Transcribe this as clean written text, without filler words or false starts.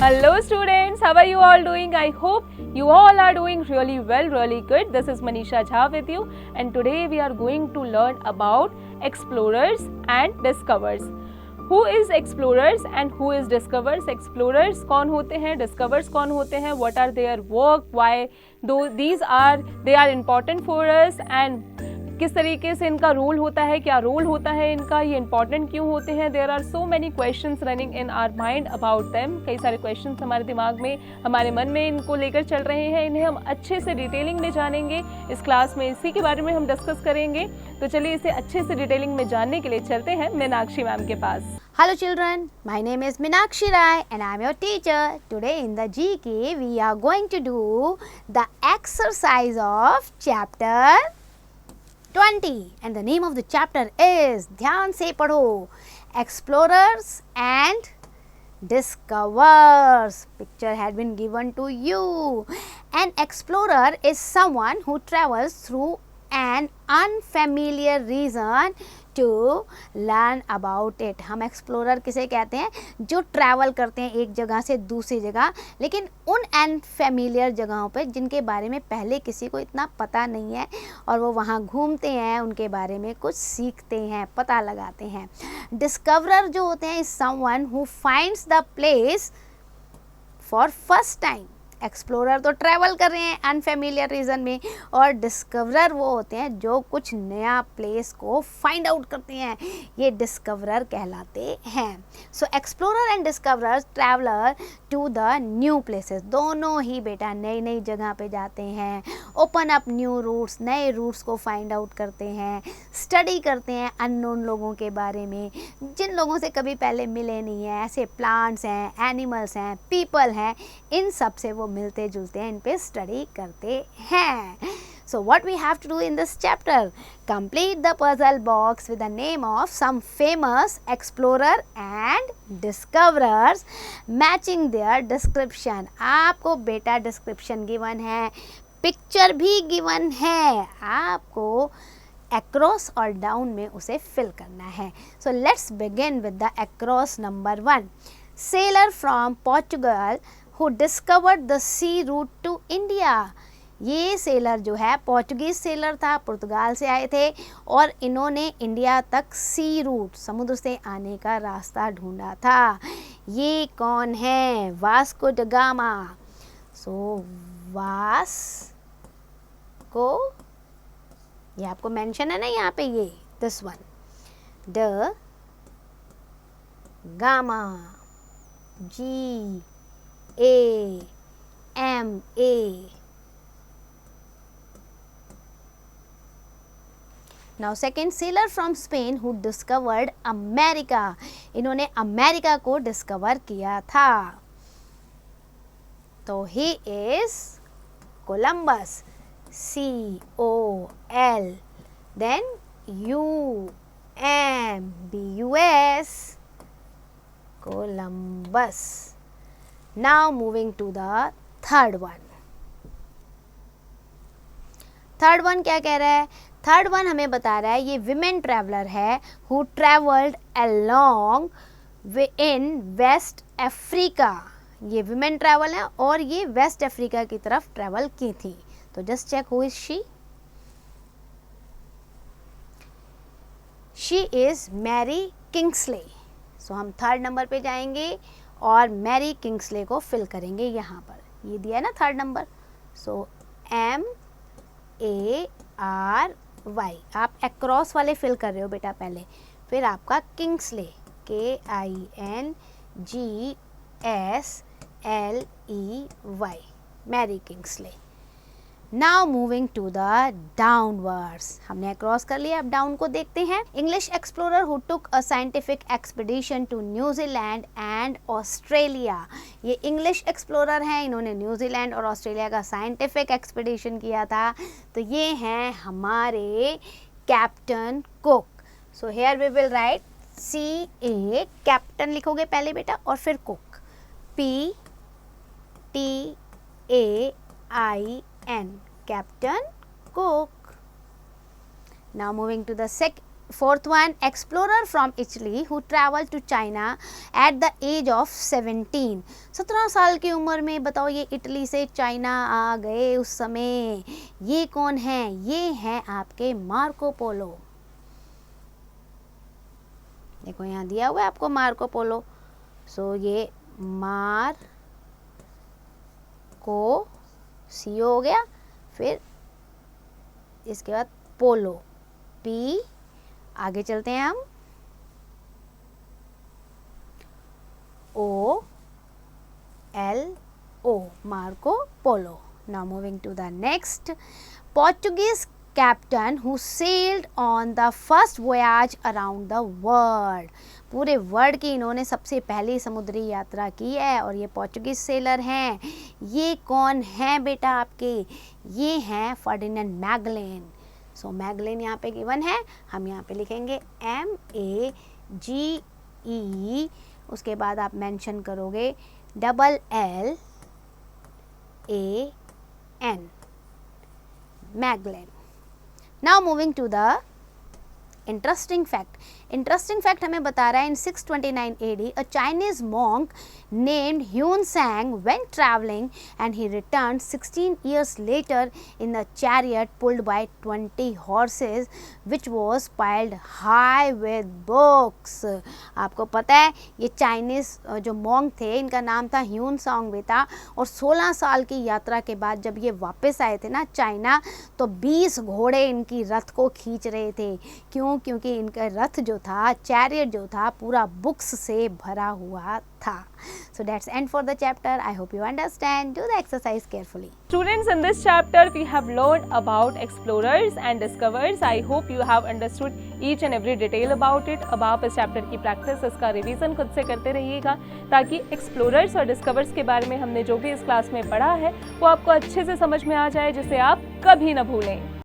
Hello students, how are you all doing? I hope you all are doing really well, really good. This is Manisha Jha with you and today we are going to learn about explorers and discoverers. Who is explorers and who is discoverers? Explorers कौन होते हैं, discoverers कौन होते हैं, what are their work, why they are important for us and किस तरीके से इनका रोल होता है, क्या रोल होता है इनका, ये इंपॉर्टेंट क्यों होते हैं. There are so many questions running in our mind about them. कई सारे क्वेश्चंस हमारे दिमाग में, हमारे मन में इनको लेकर चल रहे हैं. इन्हें हम अच्छे से डिटेलिंग में जानेंगे इस क्लास में, इसी के बारे में हम डिस्कस करेंगे. तो चलिए इसे अच्छे से डिटेलिंग में जानने के लिए चलते हैं मीनाक्षी मैम के पास. Hello children, my name is Meenakshi Rai and I am your teacher. Today in the GK we are going to do the exercise of chapter 20 and the name of the chapter is ध्यान से पढ़ो, Explorers and Discoverers. Picture had been given to you. An explorer is someone who travels through an unfamiliar region to learn about it. हम explorer किसे कहते हैं? जो travel करते हैं एक जगह से दूसरी जगह, लेकिन उन अनफेमिलियर जगहों पे जिनके बारे में पहले किसी को इतना पता नहीं है और वो वहाँ घूमते हैं, उनके बारे में कुछ सीखते हैं, पता लगाते हैं. डिस्कवरर जो होते हैं is someone who finds the place for first time. Explorer तो ट्रैवल कर रहे हैं अनफेमिलियर रीजन में और डिस्कवरर वो होते हैं जो कुछ नया प्लेस को फाइंड आउट करते हैं. ये डिस्कवरर कहलाते हैं. So explorer and discoverer traveller to the new places. दोनों ही बेटा नई नई जगह पे जाते हैं, ओपन अप न्यू रूट्स, नए रूट्स को फाइंड आउट करते हैं, स्टडी करते हैं अननोन लोगों के बारे में, जिन लोगों से कभी पहले मिले नहीं हैं. ऐसे प्लांट्स हैं, एनिमल्स हैं, पीपल हैं, इन सब से वो मिलते जुलते हैं, इन पे स्टडी करते हैं. So what we have to do in this chapter? Complete the puzzle box with the name of some famous explorer and discoverers matching their description. आपको बेटा description given है, picture भी given है, आपको across और down में उसे fill करना है. So let's begin with the across number 1. Sailor from Portugal who discovered the sea route to India. ये सेलर जो है पोर्चुगीज सेलर था, पुर्तगाल से आए थे और इन्होंने इंडिया तक सी रूट, समुद्र से आने का रास्ता ढूंढा था. ये कौन है? Vasco da Gama. सो वास्को, ये आपको मेंशन है ना यहाँ पे, ये this one, da Gama, GAMA. Now second, sailor from Spain who discovered America. इन्होंने अमेरिका को डिस्कवर किया था. तो he is Columbus, COL, then UMBUS, Columbus. Now moving to the third one. Third one क्या कह रहा है? थर्ड वन हमें बता रहा है ये विमेन ट्रैवलर है who travelled along in West Africa. ये विमेन ट्रैवल है और ये वेस्ट अफ्रीका की तरफ ट्रैवल की थी. तो just check who is she. She is Mary Kingsley. So हम थर्ड नंबर पे जाएंगे और मैरी किंग्सले को फिल करेंगे यहाँ पर. ये दिया है ना थर्ड नंबर. सो MARY. आप अक्रॉस वाले फिल कर रहे हो बेटा पहले, फिर आपका Kingsley, KINGSLEY, Mary Kingsley. Now moving to the downwards. हमने अक्रॉस कर लिया, अब डाउन को देखते हैं. English explorer who took a scientific expedition to New Zealand and Australia. ये इंग्लिश एक्सप्लोरर हैं, इन्होंने न्यूजीलैंड और ऑस्ट्रेलिया का साइंटिफिक एक्सपीडिशन किया था. तो ये हैं हमारे captain Cook. So here we will write CA, captain लिखोगे पहले बेटा और फिर Cook, PTAIN, Captain Cook. Now moving to the Fourth one, explorer from Italy who traveled to China at the age of 17. 17 साल की उम्र में बताओ ये इटली से चाइना आ गए उस समय। ये कौन है? ये हैं आपके मार्को पोलो। देखो यहाँ दिया हुआ है आपको मार्को पोलो। सो ये मार्को सी हो गया, फिर इसके बाद पोलो पी। आगे चलते हैं हम, O L O, Marco Polo. Now moving to the next, Portuguese captain who sailed on the first voyage around the world. पूरे वर्ल्ड की इन्होंने सबसे पहली समुद्री यात्रा की है और ये पोर्चुगीज सेलर हैं। ये कौन हैं बेटा आपके? ये हैं फर्डिनेंड मैगलेन। सो मैगलेन यहाँ पे गिवन है, हम यहाँ पे लिखेंगे MAGE, उसके बाद आप मेंशन करोगे LLAN, Magellan. Now moving to the interesting fact. Interesting fact हमें बता रहा है इन 629 AD a Chinese monk named Hyun Sang went traveling and he returned 16 years later in a chariot pulled by 20 horses which was piled high with books. आपको पता है ये Chinese जो monk थे इनका नाम था ह्यून सांग बेटा, और 16 साल की यात्रा के बाद जब ये वापस आए थे ना चाइना, तो 20 घोड़े इनकी रथ को खींच रहे थे। क्यों? क्योंकि इनका रथ जो था, चैरियट जो था, पूरा बुक्स से भरा हुआ था। So that's end for the chapter. I hope you understand. Do the exercise carefully. Students, in this chapter we have learned about explorers and discoverers. I hope you have understood each and every detail about it. अब आप इस chapter की practice, इसका revision खुद से करते रहिएगा ताकि एक्सप्लोरर्स और डिस्कवर्स के बारे में हमने जो भी इस क्लास में पढ़ा है वो आपको अच्छे से समझ में आ जाए, जिसे आप कभी ना भूलें।